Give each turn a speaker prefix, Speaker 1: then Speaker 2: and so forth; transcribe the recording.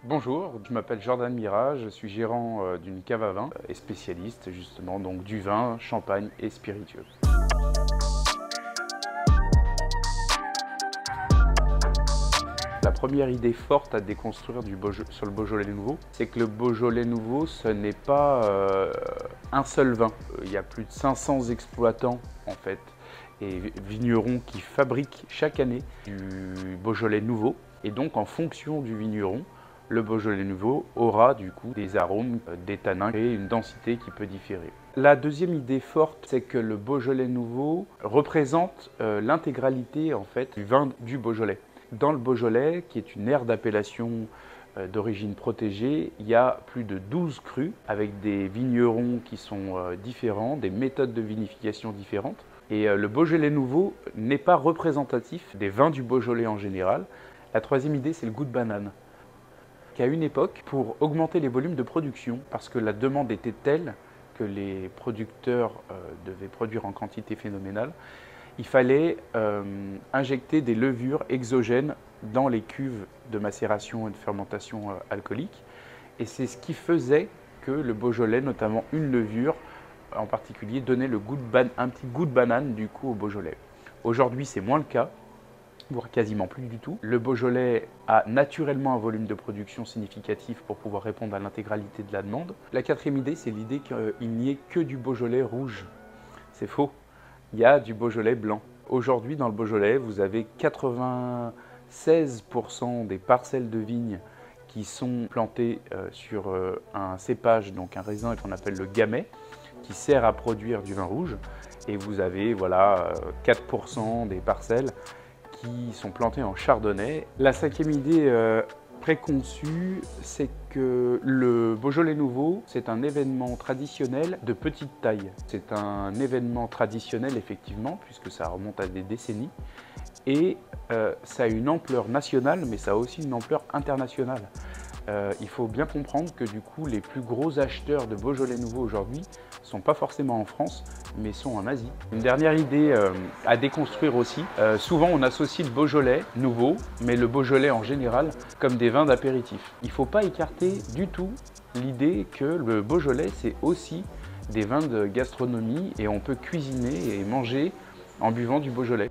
Speaker 1: Bonjour, je m'appelle Jordan Mira, je suis gérant d'une cave à vin et spécialiste justement donc du vin, champagne et spiritueux. La première idée forte à déconstruire sur le Beaujolais nouveau, c'est que le Beaujolais nouveau, ce n'est pas un seul vin. Il y a plus de 500 exploitants en fait et vignerons qui fabriquent chaque année du Beaujolais nouveau. Et donc en fonction du vigneron, le Beaujolais nouveau aura du coup des arômes, des tanins et une densité qui peut différer. La deuxième idée forte, c'est que le Beaujolais nouveau représente l'intégralité en fait du vin du Beaujolais. Dans le Beaujolais, qui est une aire d'appellation d'origine protégée, il y a plus de 12 crus avec des vignerons qui sont différents, des méthodes de vinification différentes. Et le Beaujolais nouveau n'est pas représentatif des vins du Beaujolais en général. La troisième idée, c'est le goût de banane. Qu'à une époque, pour augmenter les volumes de production, parce que la demande était telle que les producteurs devaient produire en quantité phénoménale, il fallait injecter des levures exogènes dans les cuves de macération et de fermentation alcoolique. Et c'est ce qui faisait que le Beaujolais, notamment une levure en particulier, donnait un petit goût de banane du coup au Beaujolais. Aujourd'hui, c'est moins le cas, voire quasiment plus du tout. Le Beaujolais a naturellement un volume de production significatif pour pouvoir répondre à l'intégralité de la demande. La quatrième idée, c'est l'idée qu'il n'y ait que du Beaujolais rouge. C'est faux. Il y a du Beaujolais blanc. Aujourd'hui, dans le Beaujolais, vous avez 96% des parcelles de vignes qui sont plantées sur un cépage, donc un raisin qu'on appelle le gamay, qui sert à produire du vin rouge. Et vous avez 4% des parcelles qui sont plantées en chardonnay. La cinquième idée préconçue, c'est que le Beaujolais nouveau, c'est un événement traditionnel de petite taille. C'est un événement traditionnel effectivement, puisque ça remonte à des décennies, et ça a une ampleur nationale, mais ça a aussi une ampleur internationale. Il faut bien comprendre que du coup, les plus gros acheteurs de Beaujolais nouveau aujourd'hui ne sont pas forcément en France, mais sont en Asie. Une dernière idée à déconstruire aussi, souvent on associe le Beaujolais nouveau, mais le Beaujolais en général, comme des vins d'apéritif. Il ne faut pas écarter du tout l'idée que le Beaujolais, c'est aussi des vins de gastronomie et on peut cuisiner et manger en buvant du Beaujolais.